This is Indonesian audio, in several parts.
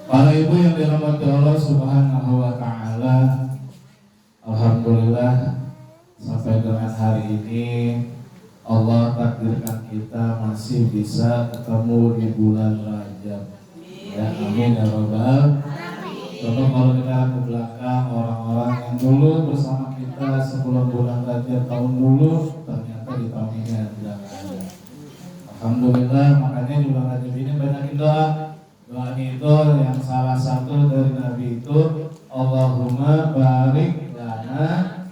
Para ibu yang dirahmati Allah Subhanahu wa taala, alhamdulillah sampai dengan hari ini Allah takdirkan kita masih bisa ketemu di bulan Rajab. Ya, amin ya rabbal. Coba kalau kita ke belakang orang-orang yang dulu bersama kita sebelum bulan Rajab tahun dulu, ternyata di tahun ini tidak ada. Alhamdulillah, makanya di bulan Rajab ini banyakin doa. Doa itu yang salah satu dari Nabi itu Allahumma barik lana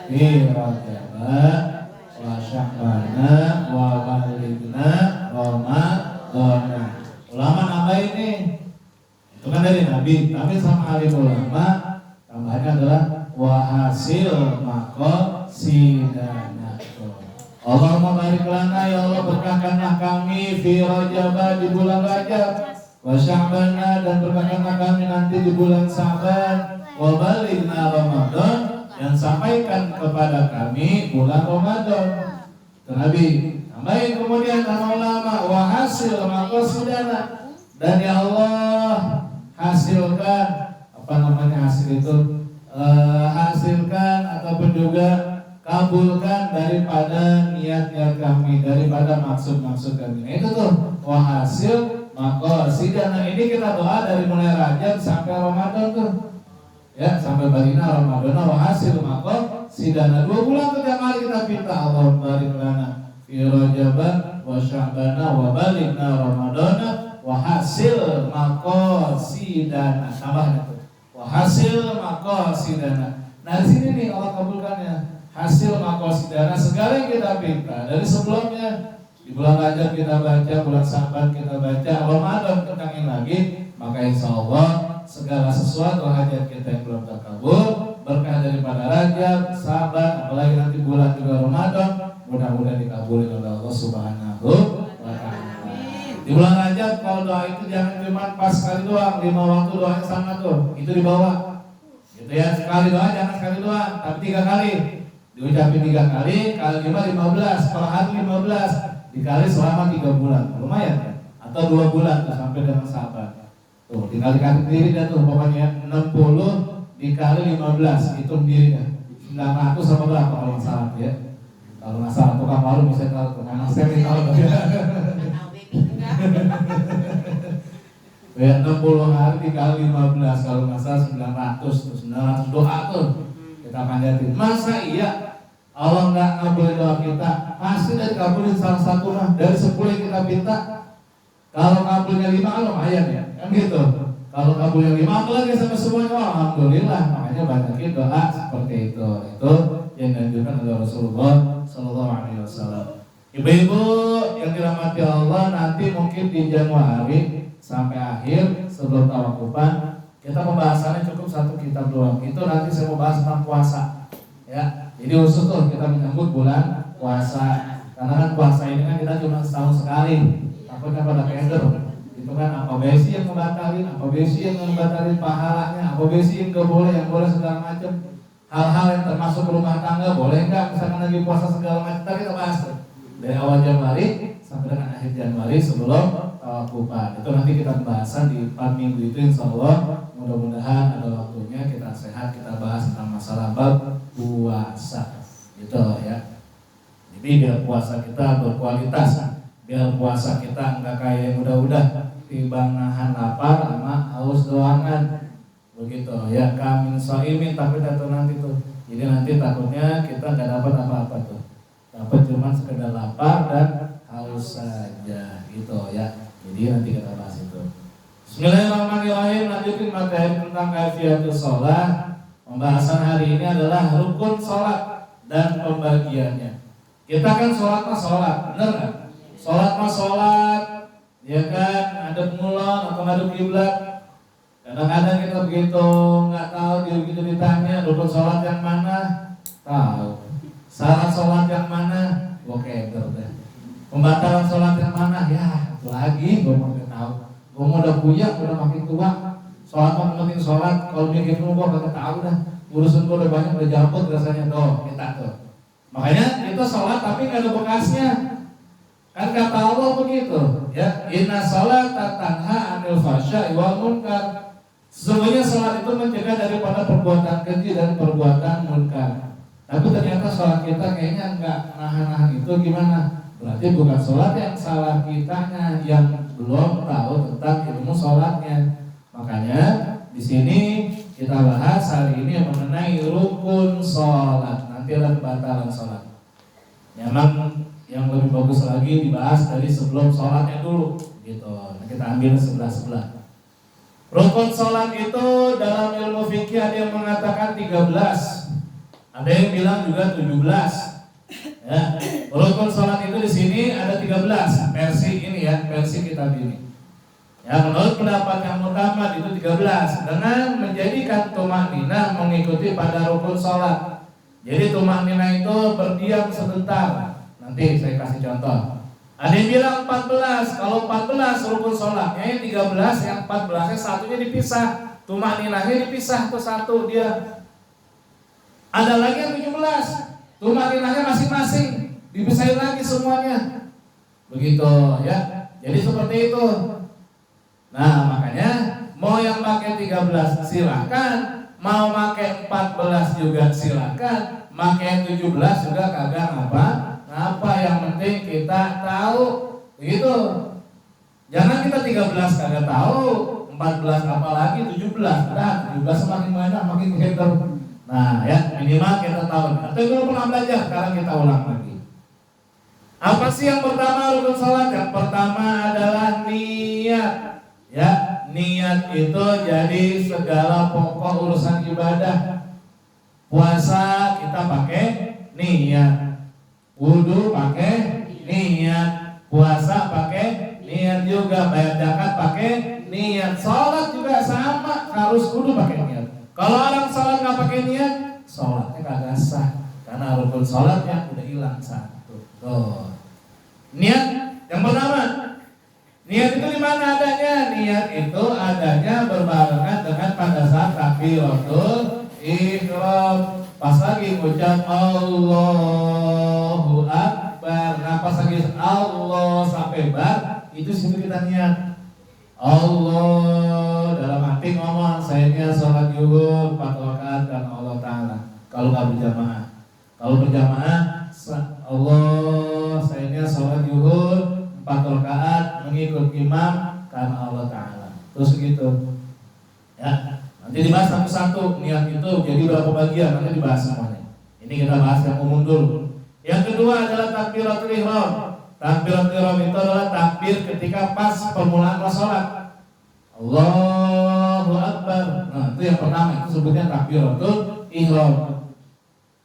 fi Rajab wa Sya'bana wa balighna Ramadhan. Ulama nambah ini. Itu kan dari Nabi, tapi sama alim ulama tambahannya adalah wa hasil maqasidana. Allahumma barik lana, ya Allah berkahkanlah kami fi Rajab, di bulan Rajab, wa Sya'bana, dan berkahkanlah kami nanti di bulan Sya'ban, wa balighna Ramadan, dan sampaikan kepada kami bulan Ramadan. Nabi tambahin kemudian nama ulama wa hasil maqasidana, dan ya Allah hasilkan hasil itu hasilkan ataupun juga kabulkan daripada niat-niat kami, daripada maksud-maksud kami. Nah, itu tuh wa hasil maqasidana. Ini kita doa dari mulai Rajab sampai Ramadan tuh. Ya, sampai barina Ramadan wa hasil maqasidana. 2 bulan setiap hari kita minta Allah barik lana fi Rajab wa Sya'bana wa balighna Ramadan wa hasil maqasidana. Tambahnya tuh. Wa hasil maqasidana. Nah, di sini nih Allah kabulkannya. Hasil maqasidana, segala yang kita minta dari sebelumnya. Di bulan Rajab kita baca, bulan Sya'ban kita baca, Ramadan ketangin lagi, maka insya Allah segala sesuatu hajat kita yang belum terkabul, berkah daripada Rajab, Sya'ban, apalagi nanti bulan juga Ramadan, mudah-mudahan dikabulin oleh Allah Subhanahu wa ta'ala. Di bulan Rajab kalau doa itu jangan cuma pas sekali doang, 5 waktu doanya sama tuh, itu dibawa. Gitu ya, sekali doa jangan sekali doang, tapi 3 kali. Diucapin 3 kali, kali 5 15, per hari 15. Dikali selama 3 bulan, lumayan ya? Atau 2 bulan tuh sampai dengan Sya'ban. Tuh, dikali-kali diri dan tuh pokoknya 60 dikali 15, hitung dirinya. 900 sama berapa kalau nggak salah ya? Kalau nggak salah tukang malu bisa tahu tuh, anak saya tahu. Ya 60 hari dikali 15 kalau nggak salah 900 tuh, 900 doa tuh kita panjatin. Masa iya Allah nggak ngabulin doa kita? Pasti dari kabulin salah satu lah dari 10 yang kita minta. Kalau kabulnya 5 lumayan ya, kan gitu. Kalau kabulnya 5 apalagi sama semuanya, alhamdulillah. Makanya banyakin doa seperti itu. Itu yang dianjurkan oleh Rasulullah Sallallahu Alaihi Wasallam. Ibu-ibu yang dirahmati Allah, nanti mungkin di Januari sampai akhir sebelum tawakufan kita pembahasannya cukup 1 kitab doang. Itu nanti saya mau bahas tentang puasa. Ya. Jadi khusus tuh kita menyambut bulan puasa. Karena kan puasa ini kan kita cuma setahun sekali. Takutnya pada keder. Itu kan apa besi yang membatalin, apa besi yang membatalin pahalanya, apa besi yang gak boleh, yang boleh segala macam. Hal-hal yang termasuk rumah tangga boleh nggak? Misalkan lagi puasa segala macam. Tadi kita bahas tuh dari awal Januari sampai dengan akhir Januari sebelum tawakufan. Itu nanti kita bahasan di 4 minggu itu insya Allah. Mudah-mudahan ada waktunya kita sehat, kita bahas tentang masalah bab puasa gitu ya. Jadi biar puasa kita berkualitas, biar puasa kita enggak kayak yang udah-udah timbang nahan lapar sama haus doangan begitu ya. Kamin shaimin tapi tahu nanti tuh. Jadi nanti takutnya kita enggak dapat apa-apa tuh. Dapat cuma sekedar lapar dan haus saja gitu ya. Jadi nanti kita bahas itu. Bismillahirrahmanirrahim. Lanjutin materi tentang kaifiyatus shalah. Pembahasan hari ini adalah rukun sholat dan pembagiannya. Kita kan sholat mah sholat, bener kan? Sholat mah sholat, ya kan? Ada mulon atau ada kiblat. Kadang-kadang kita begitu nggak tahu, dia begitu ditanya rukun sholat yang mana, tahu. Syarat sholat yang mana, oke deh. Pembatalan sholat yang mana, ya lagi gue mau tahu. Gue mau udah punya, udah makin tua. Sholat mau penting sholat, kalau mikir dulu gue gak tahu dah. Urusan gue udah banyak, udah jabut rasanya tuh, kita tuh. Makanya kita sholat tapi gak ada bekasnya. Kan kata Allah begitu, ya. Inna sholata tanha 'anil fahsya'i fahsya'i wal munkar. Sesungguhnya salat itu mencegah daripada perbuatan keji dan perbuatan munkar. Tapi ternyata salat kita kayaknya enggak nahan-nahan itu gimana? Berarti bukan salat yang salah kitanya, yang belum tahu tentang ilmu salatnya. Makanya di sini kita bahas hari ini mengenai rukun salat. Nanti ada kebatalan salat. Memang yang lebih bagus lagi dibahas dari sebelum salatnya dulu, gitu. Nah, kita ambil sebelah-sebelah. Rukun salat itu dalam ilmu fikih ada yang mengatakan 13. Ada yang bilang juga 17. Ya, rukun salat itu di sini ada 13 versi ini ya, versi kitab ini. Ya, menurut pendapat yang utama itu 13 dengan menjadikan tumakninah mengikuti pada rukun salat. Jadi tumakninah itu berdiam sebentar. Nanti saya kasih contoh. Ada yang bilang 14. Kalau 14 rukun salatnya yang 13, yang 14-nya satunya dipisah. Tumakninahnya dipisah tuh satu dia. Ada lagi yang 17. Tumakninahnya masing-masing, dipisahin lagi semuanya. Begitu ya. Jadi seperti itu. Nah, makanya mau yang pakai 13 silakan, mau pakai 14 juga silakan, pakai 17 juga kagak apa, yang penting kita tahu. Begitu. Jangan kita 13 kagak tahu, 14 apalagi 17. Nah, 17 semakin banyak makin hebat. Nah, ya minimal kita tahu. Atau dulu pernah belajar, sekarang kita ulang lagi. Apa sih yang pertama rukun salat? Yang pertama adalah niat. Ya, niat itu jadi segala pokok urusan ibadah. Puasa kita pakai niat. Wudu pakai niat. Puasa pakai niat juga. Bayar zakat pakai niat. Salat juga sama, harus kudu pakai niat. Kalau orang sholat nggak pakai niat, sholatnya kagak sah, karena rukun sholatnya udah hilang satu. Tuh. Niat yang pertama, niat itu di mana adanya? Niat itu adanya berbarengan dengan pada saat takbiratul ihram. Pas lagi ucap Allahu Akbar, nah pas lagi Allah sampai bar, itu situ kita niat. Allah dalam hati ngomong, sayangnya sholat zuhur 4 rakaat karena Allah Ta'ala. Kalau nggak berjamaah, kalau berjamaah, Allah sayangnya sholat zuhur 4 rakaat mengikut imam karena Allah Ta'ala. Terus gitu. Ya, nanti dibahas satu-satu niat itu jadi berapa bagian, nanti dibahas semuanya. Ini kita bahas yang umum dulu. Yang kedua adalah takbiratul ihram. Takbiratul ihram itu adalah takbir ketika pas permulaan sholat. Allahu Akbar. Nah, itu yang pertama, itu sebutnya takbiratul ihram.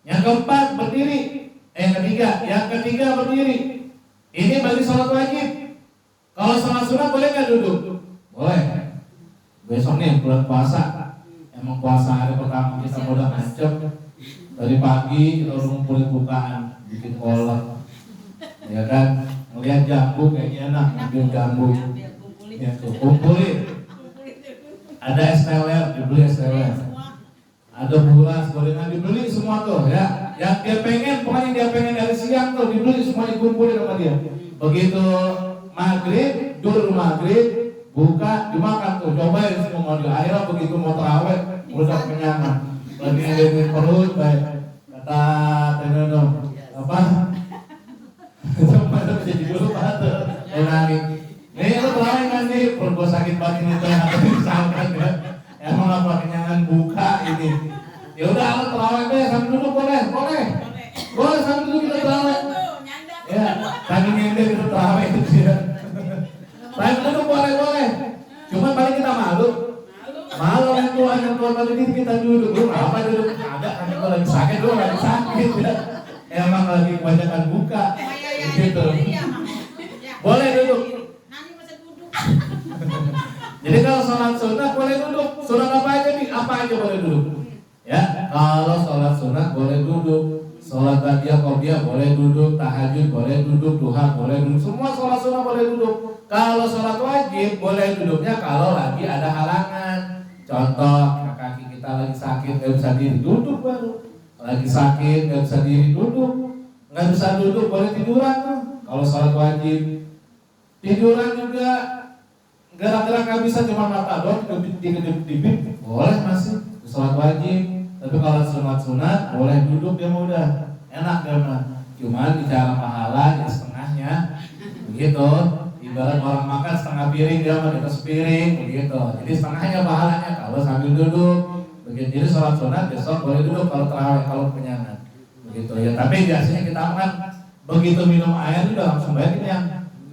Yang keempat berdiri. Yang ketiga berdiri. Ini bagi sholat wajib. Kalau sholat sunat boleh nggak duduk? Boleh. Besok nih bulan puasa. Emang puasa hari pertama kita udah ngancep. Dari pagi kita udah ngumpulin bukaan, bikin kolak. Ya kan, melihat jambu kayaknya enak, ambil jambu, ya tuh kumpulin. Ada es teler, dibeli es teler. Ada buras, gorengan dibeli semua tuh, ya. Yang dia pengen, pokoknya dia pengen dari siang tuh dibeli semua, dikumpulin sama dia. Begitu maghrib, dulu maghrib, buka, dimakan tuh, cobain semua dia. Akhirnya begitu mau tarawih, udah kenyangan, lagi ngeliatin perut, baik. Kata Tenono, apa? Coba jadi dulu Pak. Nani. Nih lu tahu kan nih perut gua sakit banget ini tuh atau misalkan ya. Emang apa kenyangan buka ini. Ya udah lu terawih deh sambil duduk boleh. Boleh sambil duduk kita terawih. Ya, sambil nyender kita terawih itu ya. Sambil duduk boleh. Cuma paling kita malu. Malu yang tua tadi kita duduk. Lu apa duduk? Ada kan gua lagi sakit ya. Emang lagi kebanyakan buka. Gitu. Boleh duduk. Jadi kalau sholat sunat boleh duduk. Sunat apa aja nih? Apa aja boleh duduk. Ya, kalau sholat sunat boleh duduk. Sholat ba'diyah qobliyah boleh duduk. Tahajud boleh duduk. Duha boleh duduk. Semua sholat sunat boleh duduk. Kalau sholat wajib boleh duduknya kalau lagi ada halangan. Contoh, kaki kita lagi sakit nggak bisa diri, duduk baru. Lagi sakit nggak bisa diri, duduk. Nggak bisa duduk boleh tiduran tuh. Kalau sholat wajib tiduran juga gerak-gerak nggak bisa cuma mata doang dikedip-dikedip boleh masih sholat wajib. Tapi kalau sunat boleh duduk dia mah udah enak dia mah. Cuman bicara pahala ya setengahnya begitu. Ibarat orang makan setengah piring dia mah kita sepiring begitu. Jadi setengahnya pahalanya kalau sambil duduk begitu. Jadi sholat sunat besok boleh duduk kalau terawih kalau kenyangan begitu ya. Tapi biasanya kita makan begitu minum air udah langsung baik kenyang.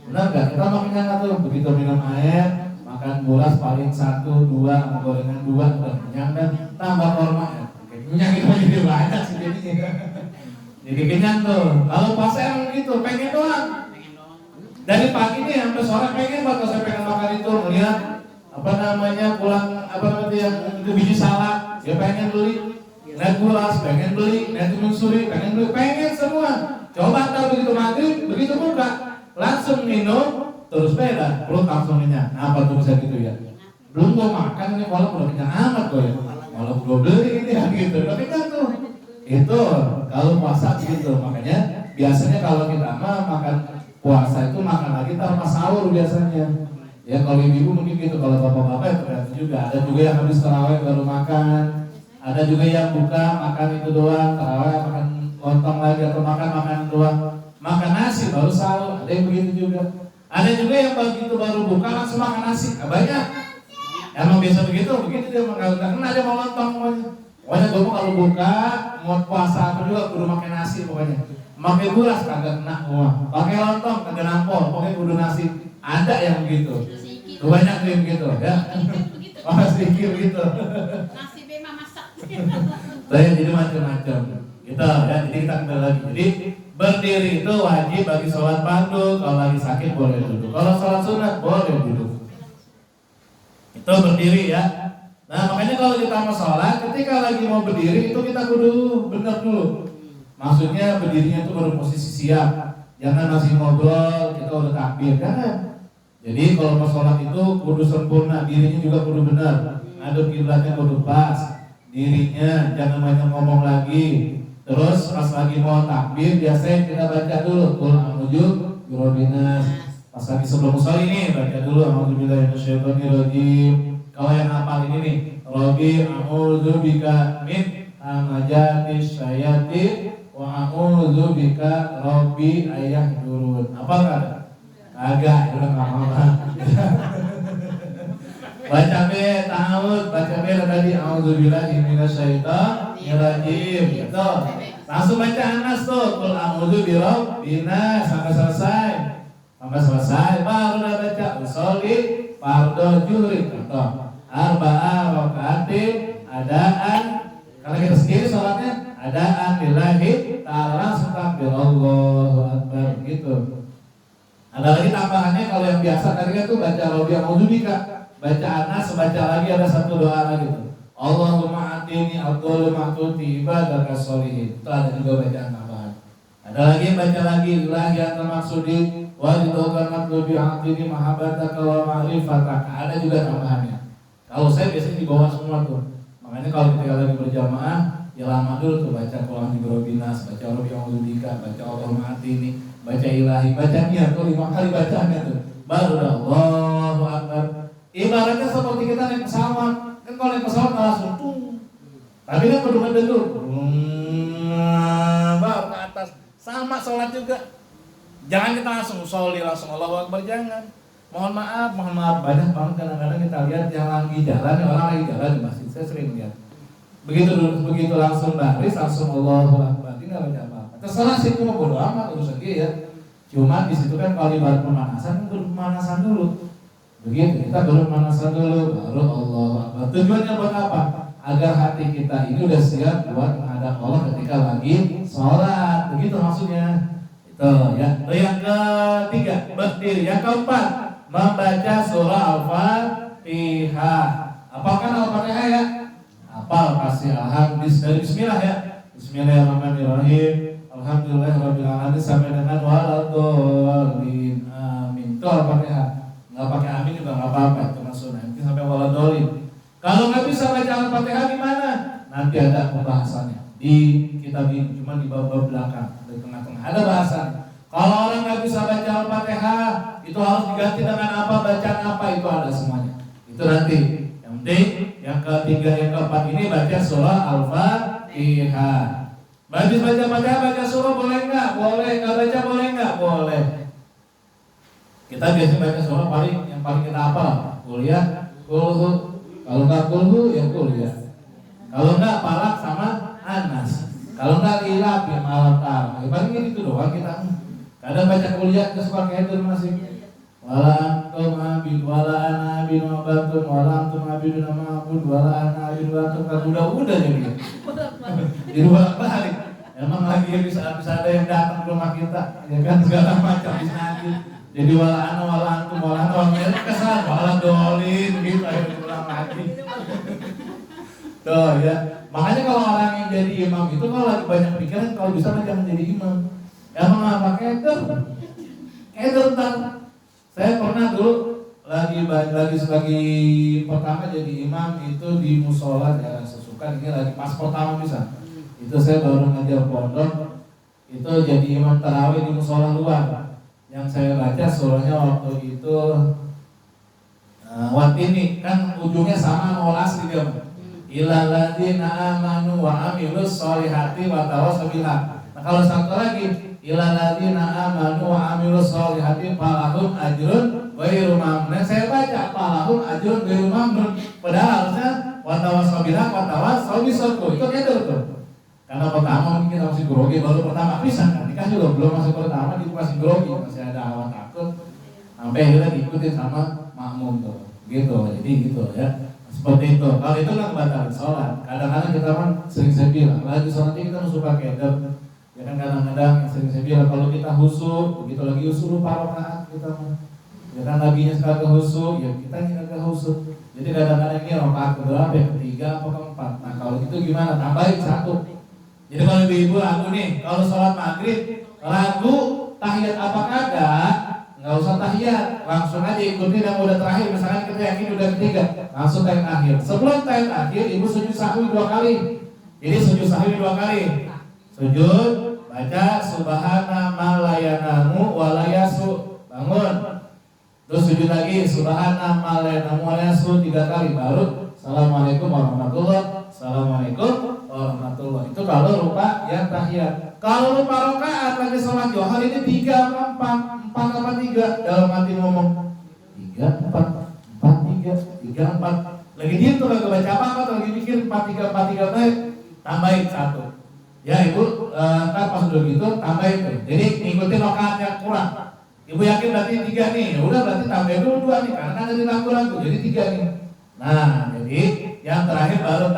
Benar gak? Kita makannya tuh begitu minum air, makan bulas paling 1, 2, sama gorengan 2 udah kenyang dan tambah korma ya. Kenyang itu jadi banyak sih jadinya. Jadi kenyang tuh. Kalau puasa emang gitu, pengen doang. Dari pagi nih sampai sore pengen banget saya pengen makan itu melihat pulang yang itu biji salak, ya pengen beli. Net bulas pengen beli, net timun suri pengen beli, pengen semua. Coba ntar begitu maghrib, begitu buka langsung minum, terus beda, perut langsung kenyang. Apa tuh bisa gitu ya? Belum gua makan ini malah udah kenyang amat gua ya. Malah gua beli ini ya gitu. Tapi kan tuh itu kalau puasa gitu. Makanya biasanya kalau kita makan puasa itu makan lagi tanpa sahur biasanya. Ya kalau ibu mungkin gitu, kalau bapak-bapak ya tergantung juga. Ada juga yang habis tarawih baru makan. Ada juga yang buka makan itu doang, tarawih makan lontong lagi atau makan doang. Makan nasi baru sahur, ada yang begitu juga. Ada juga yang begitu baru buka langsung makan nasi, banyak. Emang biasa begitu dia nggak kena aja mau lontong pokoknya. Pokoknya gue mau kalau buka, mau puasa apa juga kudu makan nasi pokoknya. Makan bulas kagak kena semua, pakai lontong kagak nampol, pokoknya kudu nasi. Ada yang begitu. Banyak yang begitu ya. Sedikit begitu. Nasi bema masak. Jadi macam-macam. Gitu ya. Jadi kita kembali lagi. Jadi berdiri itu wajib bagi sholat fardu, kalau lagi sakit boleh duduk. Kalau sholat sunat boleh duduk. Itu berdiri ya. Nah makanya kalau kita mau sholat, ketika lagi mau berdiri itu kita kudu benar dulu. Maksudnya berdirinya itu baru posisi siap. Jangan masih ngobrol, kita udah takbir kan? Jadi kalau mau sholat itu kudu sempurna, dirinya juga kudu benar. Ngadep kiblatnya kudu pas, dirinya jangan banyak ngomong lagi. Terus pas lagi mau takbir biasanya kita baca dulu qul a'udzu birabbinas. Pas lagi sebelum sholli ini baca dulu a'udzubillahi minasyaitonirrajim. Kalau yang hafal ini nih, Rabbi a'udzubika min hamazatis syayatin wa a'udzubika Rabbi ayahdurun. Apa kan? Agak udah enggak apa-apa. Baca be ta'awud, baca be tadi a'udzubillahi minasyaitonirrajim. Gitu. Langsung baca Anas tuh, qul a'udzu birabbinas sampai selesai. Sampai selesai baru udah baca usolli fardhu zuhri atau arba'ah rakaatin adaan. Kalau kita sendiri sholatnya adaan lillahi ta'ala takbir Allahu akbar gitu. Ada lagi tambahannya kalau yang biasa tadi kan tuh baca Rabbi a'udzubika. Baca Anas, baca lagi ada satu doa lagi tuh. Allahumma atini afdhalu ma tu'ti ibadaka sholihin. Itu ada juga bacaan tambahan. Ada lagi baca lagi ilahi anta maksudi wa ridhoka matlubi atini mahabbataka wa ma'rifataka. Ada juga tambahannya. Kalau saya biasanya di bawah semua tuh. Makanya kalau ketika lagi berjamaah ya lama dulu tuh baca Quran di Robinas, baca Rabbi a'udzubika, baca Allahumma atini, baca ilahi, bacanya tuh 5 kali bacaannya tuh. Baru dah Allahu akbar. Ibaratnya seperti kita naik pesawat. Kan kalau naik pesawat langsung tung. Tapi kan kudu dulu. Baru ke atas. Sama sholat juga. Jangan kita langsung sholli langsung Allahu akbar, jangan. Mohon maaf banyak banget kadang-kadang kita lihat yang lagi jalan, orang lagi jalan di masjid. Saya sering lihat. Begitu langsung baris langsung Allahu akbar. Ini enggak baca apa-apa. Terserah sih cuma bodo amat urusan dia ya. Cuma di situ kan kalau ibarat pemanasan, pemanasan dulu. Begitu, kita baru pemanasan dulu, baru Allahu akbar. Tujuannya buat apa? Agar hati kita ini udah siap buat menghadap Allah ketika lagi sholat. Begitu maksudnya. Itu ya. Yang ketiga, berdiri. Yang keempat, membaca surah Al-Fatihah. Apalkan Al-Fatihah ya? Apal kasih alhamdulillah, bismillah ya. Bismillahirrahmanirrahim. Alhamdulillahirabbil alamin sampai dengan waladhdallin. Amin. Itu Al-Fatihah. Nggak pakai amin juga nggak apa-apa, cuma sunnah. Nanti sampai waladhdallin. Kalau nggak bisa baca Al-Fatihah gimana? Nanti ada pembahasannya di kitab ini, cuma di bawah belakang, di tengah-tengah ada bahasan. Kalau orang nggak bisa baca Al-Fatihah, itu harus diganti dengan apa, bacaan apa, itu ada semuanya. Itu nanti. Yang penting yang ketiga, yang keempat ini baca surah Al-Fatihah. Habis baca Fatihah, baca surah boleh nggak? Boleh. Nggak baca boleh nggak? Boleh. Kita biasa baca surah yang paling kita hafal, kuliah, kulhu. Kalau nggak kulhu ya kuliah. Kalau nggak Falak sama Anas. Kalau nggak Ilaf ya Malatar. Paling itu doang kita. Kadang baca kuliah terus pakai itu masih. Wala antum abid, wala ana abid mabatun, wala antum abid nama abud, wala ana abid batun. Kan udah jadi. Di luar balik. Emang lagi bisa ada yang datang ke rumah kita, ya kan segala macam bisa nanti. Jadi wala ana wala antum wala ana kesan wala dolin gitu ayo diulang lagi. Tuh ya, makanya kalau orang yang jadi imam itu kalau lagi banyak pikiran, kalau bisa jangan jadi imam. Emang apa keder ntar. Saya pernah dulu lagi sebagai pertama jadi imam itu di musola daerah Sesukan, ini lagi pas pertama bisa. Itu saya baru ngajar pondok, itu jadi imam tarawih di musola luar. Yang saya baca surahnya waktu itu Watini, kan ujungnya sama molas juga. Ilal ladzina amanu wa amilus sholihati wa tawassaw bil haq. Nah, kalau satu lagi ilal ladzina amanu wa amilus sholihati falahum ajrun ghairu mamnun. Saya baca falahum ajrun ghairu mamnun. Padahal harusnya wa tawassaw bil haq wa tawassaw bis sabr. Itu keder tuh. Karena pertama mungkin kita masih grogi, baru pertama pisan kan. Nikah juga belum masuk pertama, itu masih grogi, masih ada hawa takut. Sampai akhirnya diikutin sama makmum tuh. Gitu. Jadi gitu ya. Seperti itu. Kalau itu kan batal sholat. Kadang-kadang kita kan sering saya bilang, lagi sholatnya kita harus pakai adab. Ya kan kadang-kadang yang sering saya bilang kalau kita husu, begitu lagi husu lupa rakaat kita kan. Ya kan nabinya sekali husu, ya kita kagak husu. Jadi kadang-kadang ini rakaat keberapa, yang ketiga atau keempat. Nah kalau itu gimana? Tambahin satu. Jadi kalau ibu-ibu ragu nih, kalau sholat maghrib ragu tahiyat apa kagak? Nggak usah tahiyat, langsung aja ikutin yang udah terakhir. Misalkan kita yakin udah ketiga, langsung tahiyat akhir. Sebelum tahiyat akhir, ibu sujud sahwi 2 kali. Jadi sujud sahwi 2 kali. Sujud, baca subhana ma la yanamu wa la yasu. Bangun. Terus sujud lagi, subhana ma la yanamu wa la yasu 3 kali. Baru assalamualaikum warahmatullahi. Assalamualaikum warahmatullahi. Itu kalau lupa yang tahiyat. Kalau lupa rakaat lagi sholat Johar ini 3 apa 4 apa 3 dalam hati ngomong 3 4 3 4 lagi dia tuh lagi baca apa lagi mikir 4 3 baik tambahin 1 ya ibu ntar pas udah gitu tambahin tuh. Jadi ngikutin rakaat yang kurang. Ibu yakin berarti 3 nih, ya udah berarti tambahin dulu 2 nih karena ada di lagu-lagu jadi 3 nih. Nah jadi yang terakhir baru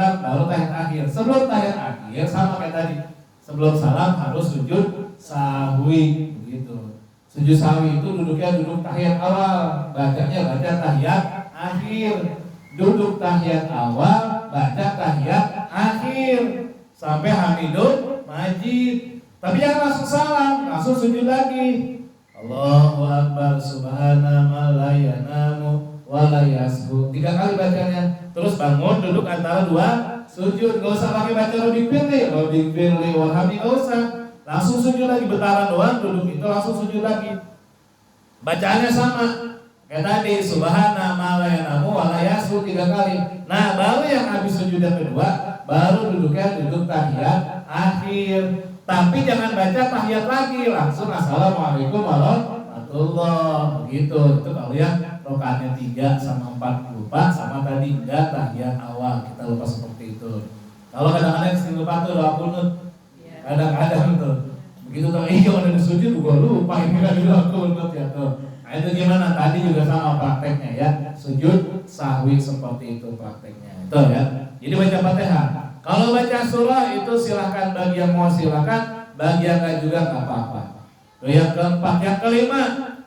tahiyat akhir. Sebelum tahiyat akhir sama kayak tadi, sebelum salam harus sujud sahwi begitu. Sujud sahwi itu duduknya duduk tahiyat awal, bacanya baca tahiyat akhir. Duduk tahiyat awal, baca tahiyat akhir sampai hamidun majid. Tapi jangan langsung salam, langsung sujud lagi. Allahu akbar subhana ma la yanamu wa la yasbu. 3 kali bacanya. Terus bangun duduk antara 2 sujud. Gak usah pakai baca Rabbi firli warhamni, gak usah. Langsung sujud lagi, bentaran doang duduk itu langsung sujud lagi. Bacaannya sama kayak tadi, subhana ma la yanamu wa la yasu 3 kali. Nah, baru yang habis sujud yang kedua, baru duduknya duduk tahiyat akhir. Tapi jangan baca tahiyat lagi, langsung assalamualaikum warahmatullahi begitu. Itu kalau yang rakaatnya 3 sama 4 lupa, sama tadi enggak tahiyat awal kita lupa seperti itu. Kalau kadang-kadang sering lupa tuh doa kunut. Kadang-kadang tuh begitu tuh udah sujud gua lupa ini kan doa kunut ya tuh. Nah itu gimana? Tadi juga sama prakteknya ya, sujud sahwi seperti itu prakteknya. Itu ya. Jadi baca Fatihah. Kalau baca surah itu silahkan, bagi yang mau silahkan, bagi yang enggak juga nggak apa-apa. Yang keempat, yang kelima,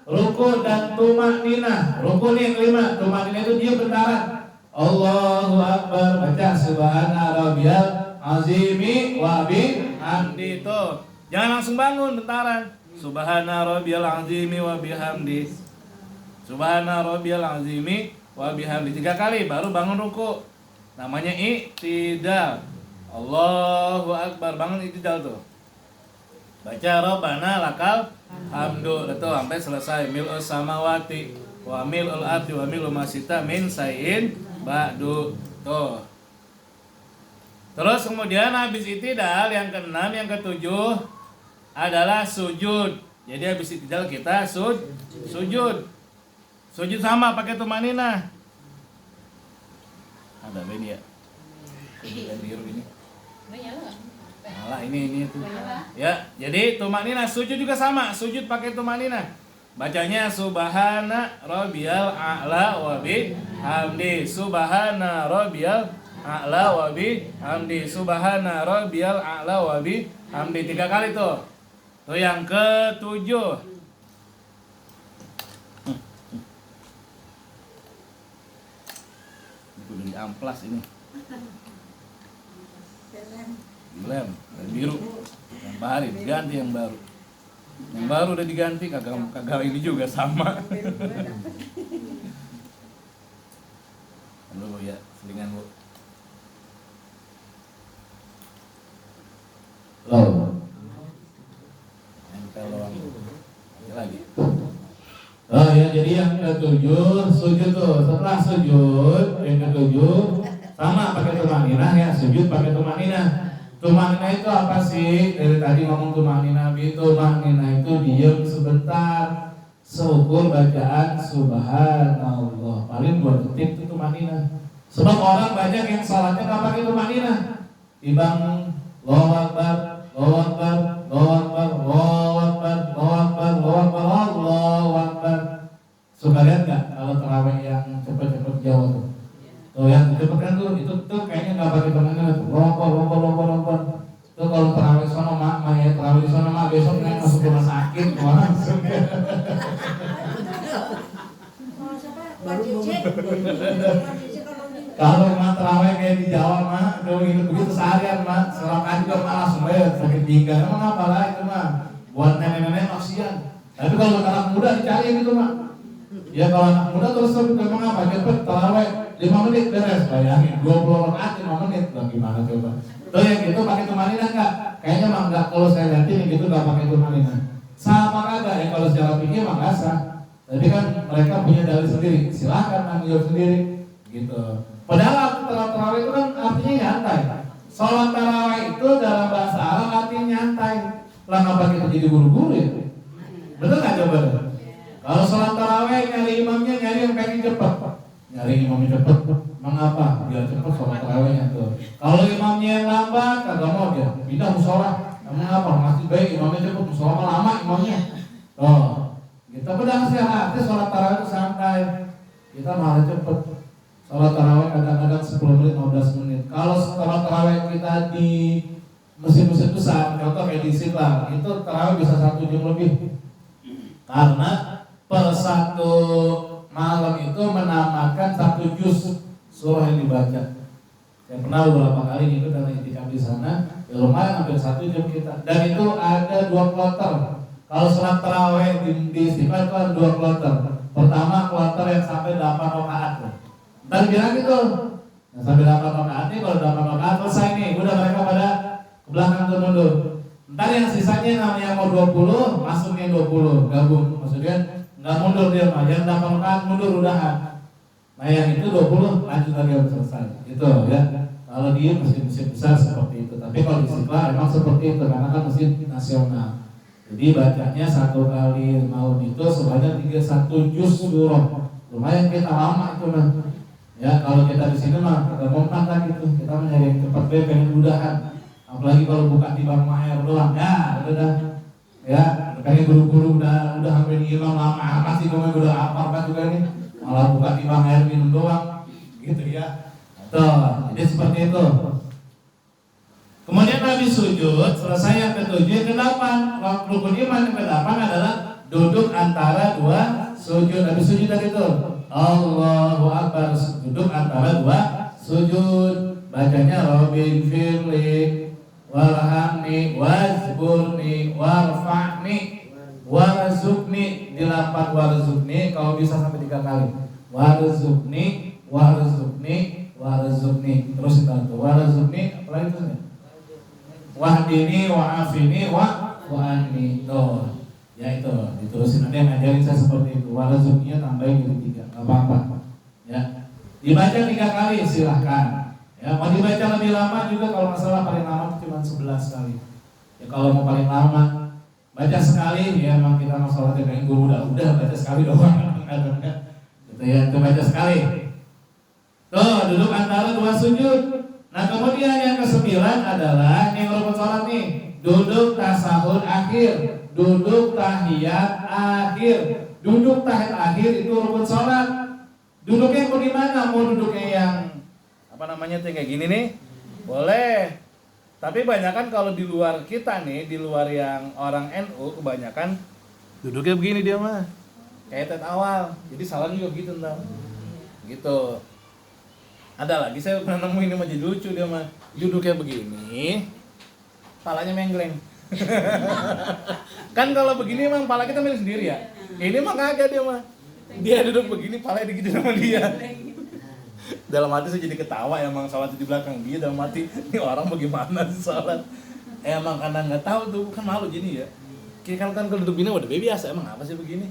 ruku dan tumakninah. Ruku nih yang kelima, tumakninah itu dia bentaran. Allahu akbar, baca subhana rabbiyal azimi wa bihamdi itu. Jangan langsung bangun bentaran. Subhana rabbiyal azimi wa bihamdi. Subhana rabbiyal azimi wa bihamdi 3 kali baru bangun ruku. Namanya i'tidal. Allahu akbar, bangun i'tidal tuh. Baca Rabbana lakal hamdu itu sampai selesai. Mil'us samawati wa mil'ul ardi wa mil'u masita min sayin ba'du. Tuh. Terus kemudian habis itidal yang keenam, yang ketujuh adalah sujud. Jadi habis itidal kita sujud. Sujud sama pakai tumanina. Ada ini ya. Yang biru ini. Malah ini itu. Ya, jadi tumanina sujud juga sama, sujud pakai tumanina. Bacanya subhana rabbiyal a'la wa bihamdi. Subhana rabbiyal a'la wa bihamdi. Subhana rabbiyal a'la wa bihamdi. 3 kali tuh. Tuh yang ketujuh. Udah di amplas ini. Lem, biru. Yang baru diganti yang baru. Yang baru udah diganti kagak ini juga sama. Dulu ya, selingan Bu. Nempel doang. Lagi. Oh ya, jadi yang ketujuh sujud tuh. Setelah sujud yang ketujuh sama pakai tumanina ya, sujud pakai tumanina. Tumanina itu apa sih? Dari tadi ngomong tumanina, tumanina itu diam sebentar, seukur bacaan subhanallah. Paling 2 detik itu tumanina. Sebab orang banyak yang salatnya nggak pakai tumanina. Timbang Allahu Akbar, Allahu Akbar, Allahu Akbar, Allahu Akbar, Allahu Akbar, Allahu Akbar, Allahu Akbar. Suka lihat nggak kalau tarawih yang cepet-cepet jauh tuh? Tuh yang cepet kan tuh, itu tuh kayaknya nggak pakai tumanina tuh. Lompat. Tuh kalau tarawih sono mak, ya tarawih sono mak besok nggak masuk rumah sakit, langsung ya. Kalau mah terawih kayak di Jawa mah, kalau begitu seharian mah, serokan juga mah langsung aja sakit pinggang. Emang apa lah itu mah, buat nenek-nenek maksian. Tapi kalau anak muda dicari gitu mah, ya kalau anak muda terus memang apa, cepet terawih 5 menit beres, bayangin 20 rakaat 5 menit, lah gimana coba? Tuh yang gitu pakai tumanina enggak? Kayaknya mah enggak, kalau saya lihatin yang gitu enggak pakai tumanina. Sama kagak ya kalau secara pikir mah nggak sah. Tapi kan mereka punya dalil sendiri, silakan ambil sendiri, gitu. Padahal tarawih itu kan artinya nyantai. Sholat tarawih itu dalam bahasa Arab artinya nyantai. Lah ngapa kita jadi buru-buru ya? Betul nggak coba? Kalau sholat tarawih nyari imamnya nyari yang pengen cepet. Nyari imamnya cepet, mengapa? Biar cepet sholat tarawihnya tuh. Kalau imamnya yang lambat, kagak mau dia pindah musola. Mengapa? Masih baik imamnya cepet, musola lama imamnya. Oh, kita pedang sehatnya sholat tarawih itu santai. Kita malah cepet. Sholat tarawih kadang-kadang 10 menit, 15 menit. Kalau sholat tarawih kita di mesin-mesin besar, contoh kayak di Istiqlal, itu tarawih bisa 1 jam lebih. Karena per 1 malam itu menamakan 1 juz surah yang dibaca. Saya pernah beberapa kali itu karena itikaf di sana, ya lumayan hampir 1 jam kita. Dan itu ada 2 kloter. Kalau sholat tarawih di Istiqlal itu ada 2 kloter. Pertama kloter yang sampai 8 rakaat. Ntar bilang gitu, nah, sampai 8 rakaat nih, kalau 8 rakaat selesai nih, udah mereka pada ke belakang tuh mundur. Ntar yang sisanya namanya mau 20, masuknya 20, gabung. Maksudnya nggak mundur dia mah, yang 8 rakaat mundur udahan. Nah yang itu 20 lanjut lagi habis selesai. Itu ya. Kalau dia mesin-mesin besar seperti itu. Tapi kalau di Istiqlal emang seperti itu karena kan mesin nasional. Jadi bacanya 1 kali maut itu sebanyak 31 juz surah. Lumayan kita lama itu mah. Ya kalau kita di sini mah agak mompan kan gitu. Kita mencari yang cepat pengen mudahan. Apalagi kalau buka di Bang Maher doang. Ya udah. Ya kayak guru-guru udah hampir imam lama apa sih kamu udah apa kan juga nih. Malah buka di Bang Maher minum doang. Gitu ya. Tuh, jadi seperti itu. Kemudian habis sujud, selesai yang ke-7, yang ke-8. Rukun iman yang ke-8 adalah duduk antara 2 sujud. Habis sujud tadi itu Allahu Akbar, duduk antara 2 sujud. Bacanya Rabbi firli warhamni wazburni warfa'ni warzukni. Dilapar warzukni, kalau bisa sampai 3 kali. Warzukni, warzukni, warzukni. Terus itu warzukni, apalagi itu wahdini wa'afini wa anni. Tuh, ya itu diterusin, ada yang ngajarin saya seperti itu. Warzuqnya tambahin jadi 3, nggak apa-apa. Ya, dibaca 3 kali silahkan. Ya, mau dibaca lebih lama juga, kalau masalah paling lama cuma 11 kali. Ya kalau mau paling lama baca sekali, ya memang kita masalahnya kayak guru udah baca sekali doang. Gitu ya, itu baca sekali. Tuh, duduk antara 2 sujud. Nah, kemudian yang ke-9 adalah yang rukun sholat nih, duduk tasahud akhir, duduk tahiyat akhir. Duduk tahiyat akhir itu rukun sholat. Duduknya mau di mana? Mau duduknya yang apa namanya tuh kayak gini nih? Boleh. Tapi kebanyakan kalau di luar kita nih, di luar yang orang NU, kebanyakan duduknya begini dia mah. Kayak tet awal. Jadi salam juga gitu entar. Gitu. Ada lagi saya pernah nemu ini mah jadi lucu dia mah. Duduknya begini, palanya menggleng. Kan kalau begini emang pala kita milik sendiri ya. Ini mah kagak dia mah. Dia duduk begini, palanya digitu sama dia. Dalam hati saya jadi ketawa, emang sholat di belakang dia, dalam hati ini orang bagaimana sih sholat. Emang karena nggak tahu tuh, kan malu gini ya. Kira kan kalau duduk gini udah biasa, emang apa sih begini?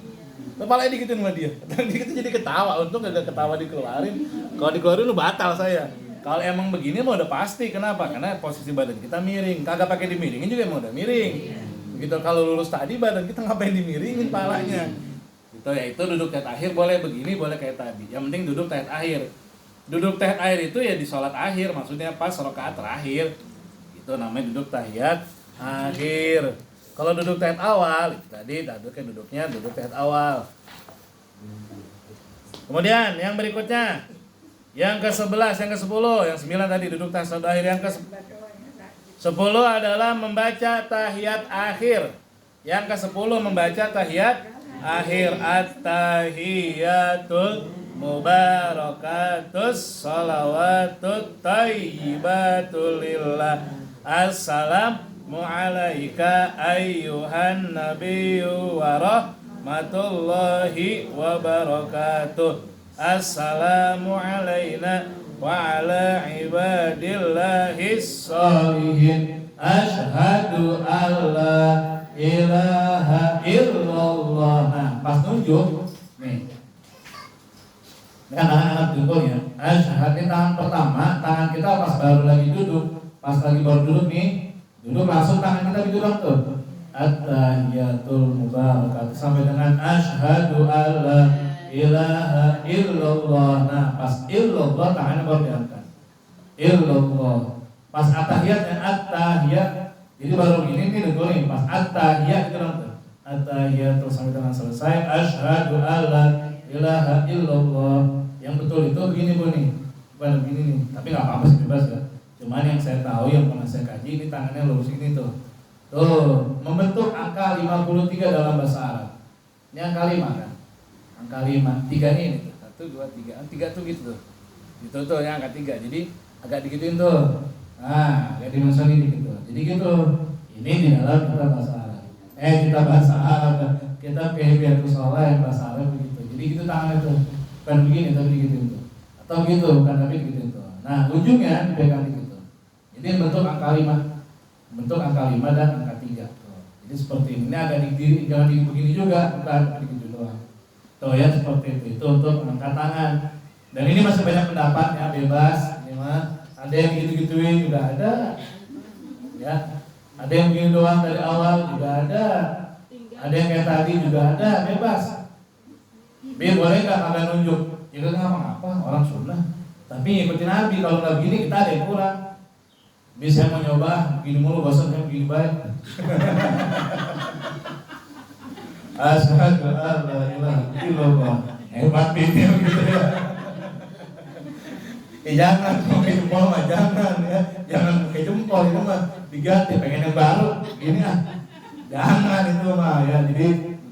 Kepalanya digituin sama dia. Gitu jadi ketawa, untung gak ketawa dikeluarin. Kalau dikeluarin lu batal saya. Kalau emang begini mah udah pasti, kenapa? Karena posisi badan kita miring, kagak pakai dimiringin juga emang udah miring. Begitu kalau lurus tadi badan kita ngapain dimiringin palanya? Gitu ya, itu duduk tahiyat akhir boleh begini, boleh kayak tadi. Yang penting duduk tahiyat akhir. Duduk tahiyat akhir itu ya di sholat akhir, maksudnya pas rakaat terakhir. Itu namanya duduk tahiyat akhir. Kalau duduk tahiyat awal, itu tadi duduknya duduk tahiyat awal. Kemudian yang berikutnya, yang ke-11, yang ke-10, yang 9 tadi duduk tahiyat akhir, yang ke-10 adalah membaca tahiyat akhir. Yang ke-10 membaca tahiyat akhir, at-tahiyatul mubarakatus salawatut thayyibatul lillah. Assalamu alaika ayyuhan nabiyyu wa rahmatullahi wa barakatuh. Assalamu alaina wa ala ibadillahis shalihin. Asyhadu alla ilaha illallah. Nah, pas nunjuk nih. Kan anak-anak duduk ya. Asyhadu tangan pertama, tangan kita pas baru lagi duduk. Pas lagi baru duduk nih, duduk langsung tangan kita gitu dong tuh. At-tahiyatul mubarakatuh sampai dengan asyhadu alla ilaha illallah. Nah, pas illallah tangannya baru diangkat. Illallah. Pas at-tahiyatnya at-tahiyat. Jadi baru gini nih duduk nih. Pas at-tahiyat itu dong tuh. At-tahiyatul sampai dengan selesai asyhadu alla ilaha illallah. Yang betul itu begini Bu nih. Bukan begini nih. Tapi enggak apa-apa sih, bebas ya. Cuman yang saya tahu, yang pernah saya kaji, ini tangannya lurus ini tuh. Tuh, membentuk angka 53 dalam bahasa Arab. Ini angka 5 kan? Angka 5, 3 ini tuh. 1, 2, 3, 3 tuh gitu tuh. Gitu tuh ya angka 3, jadi agak digituin tuh. Nah, agak dimensionin dikit tuh. Jadi gitu, ini di dalam kita bahasa Arab. Kita bahasa Arab, kita kehibiatus sholah yang bahasa Arab begitu. Jadi gitu tangannya tuh. Bukan begini, tapi digituin tuh. Atau gitu, bukan tapi digituin tuh. Nah, ujungnya dipegang gitu. Jadi bentuk angka 5, bentuk angka 5 dan angka 3. Jadi seperti ini agak didiri, jangan begini juga, bukan begitu doang. Tuh ya seperti itu untuk mengangkat tangan. Dan ini masih banyak pendapat ya, bebas. Ini mah ada yang gitu-gituin juga ada, ya. Ada yang begini doang dari awal juga ada. Ada yang kayak tadi juga ada, bebas. Boleh nggak kagak nunjuk? Ya nggak apa-apa, orang sunnah. Tapi ikutin Nabi, kalau nggak begini kita ada yang kurang. Bisa mau nyoba begini mulu, bosan kan begini baik. Asyhadu an la ilaha illallah. Hebat ini gitu ya. Jangan pakai jempol mah jangan ya. Jangan pakai jempol itu mah diganti, pengen yang baru. Gini ah. Jangan itu mah ya. Jadi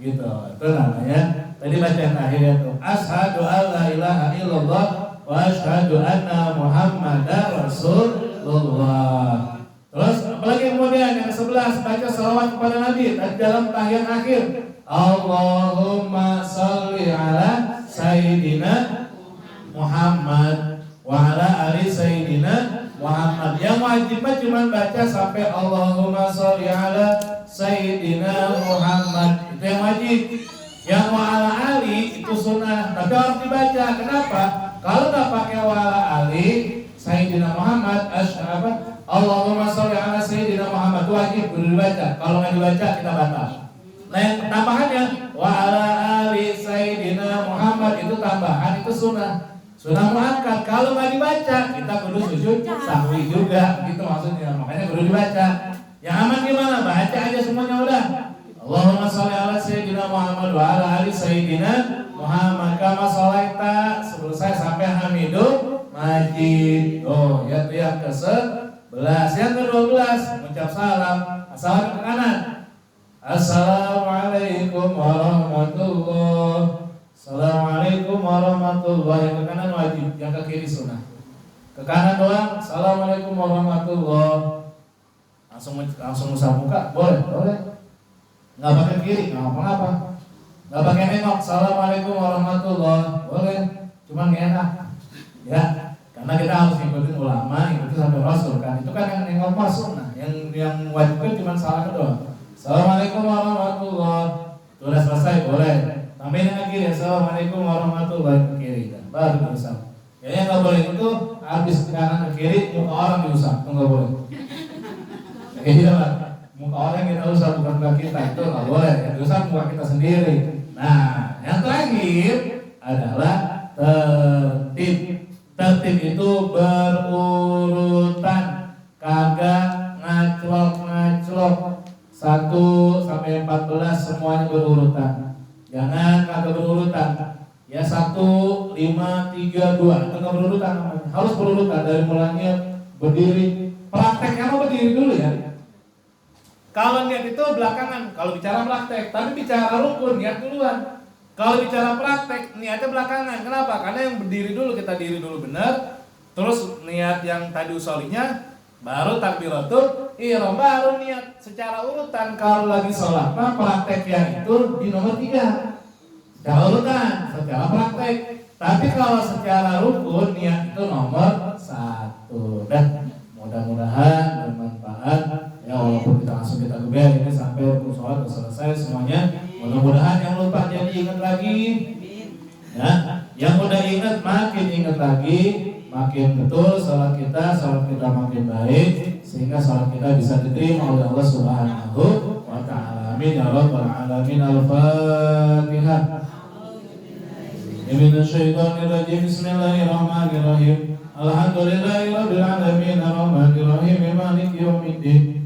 gitu. Itu namanya. Tadi bacaan akhirnya tuh. Asyhadu an la ilaha illallah wa asyhadu anna Muhammadar Rasulullah. Terus apalagi kemudian yang ke-11 baca salawat kepada Nabi dalam tahiyat akhir. Allahumma sholli ala sayyidina Muhammad wa ala ali sayyidina Muhammad. Muhammad. Yang wajib cuma baca sampai Allahumma sholli ala Sayyidina Muhammad. Itu yang wajib. Yang wa ala ali itu sunnah, tapi harus dibaca. Kenapa? Kalau nggak pakai wa ala ali Sayyidina Muhammad, Allahumma sholli ala Sayyidina Muhammad itu wajib perlu dibaca. Kalau nggak dibaca kita batal. Nah yang tambahannya wa ala ali Sayyidina Muhammad itu tambahan, itu sunnah. Sunnah muakkad. Kalau nggak dibaca kita perlu sujud sahwi juga, gitu maksudnya. Makanya perlu dibaca. Yang aman gimana? Baca aja semuanya udah. Allahumma sholli ala Sayyidina Muhammad wa ala ali Sayyidina Muhammad kama sholaita, selesai sampai Hamidul Majid. Oh, ya itu yang ke-11. Yang ke-12 mengucap salam. Assalamualaikum ke kanan. Assalamualaikum warahmatullahi. Assalamualaikum warahmatullahi. Yang ke kanan wajib, yang ke kiri sunnah. Ke kanan doang. Assalamualaikum warahmatullahi. Langsung usah muka, boleh. Nggak pakai kiri, nggak apa-apa. Nggak pakai nengok. Assalamualaikum warahmatullahi. Boleh, cuma nggak enak. Ya, karena kita harus ngikutin ulama, ngikutin sampai Rasul kan. Itu kan yang nengok masuk. Nah, yang wajib kan cuma salam doang. Assalamualaikum warahmatullahi. Sudah selesai, boleh. Tambahin yang kiri. Assalamualaikum warahmatullahi ke kiri. Dan baru diusap. Kayaknya nggak boleh itu habis ke kanan ke kiri muka orang diusap. Itu nggak boleh. Iya lah. Muka orang kita usah, bukan muka kita, itu nggak boleh. Yang diusap muka kita sendiri. Nah, yang terakhir adalah tertib. Tertib itu berurutan, kagak ngaclok. 1 sampai 14 semuanya berurutan. Jangan kagak berurutan. Ya 1, 5, 3, 2 itu nggak berurutan. Harus berurutan dari mulanya berdiri. Prakteknya mau berdiri dulu ya. Kalau niat itu belakangan, kalau bicara praktek, tapi bicara rukun niat duluan. Kalau bicara praktek niatnya belakangan. Kenapa? Karena yang berdiri dulu kita diri dulu benar, terus niat yang tadi usolinya, baru takbiratul ihram, baru niat secara urutan. Kalau lagi sholat, prakteknya itu di nomor 3. Secara urutan, secara praktek. Tapi kalau secara rukun niat itu nomor 1. Dan mudah-mudahan bermanfaat. Ya walaupun kita langsung kita gebel ini sampai rukun sholat selesai semuanya. Mudah-mudahan yang lupa jadi ingat lagi. Ya, yang udah ingat makin ingat lagi, makin betul sholat kita makin baik sehingga sholat kita bisa diterima oleh Allah Subhanahu wa taala. Amin ya rabbal alamin. Al-Fatihah. Bismillahirrahmanirrahim. Bismillahirrahmanirrahim. Alhamdulillahirabbil alamin arrahmanirrahim maliki yaumiddin.